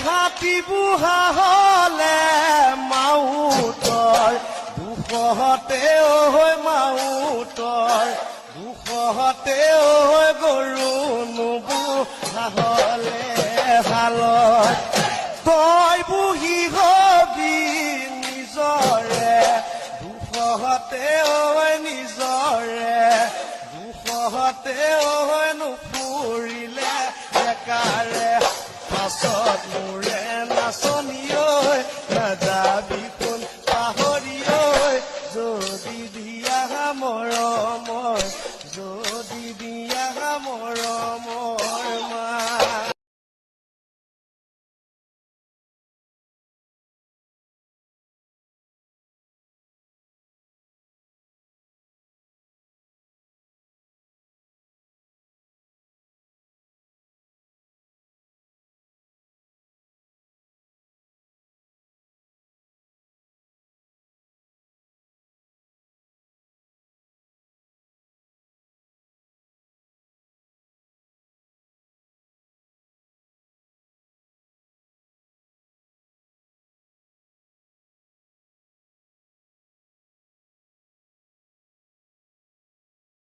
হাতী বুঢ়া হলে মাউতৰ দুখতে হৈ মাউতৰ দুখতে হৈ গৰু নুবুঢ়া হলে হালত তই বুঢ়ী হবি নিজৰে দুখতে হৈ নিজৰে দুখতে হৈ নুফুৰিলে একাৰে পাছত মোৰে নাচনীয়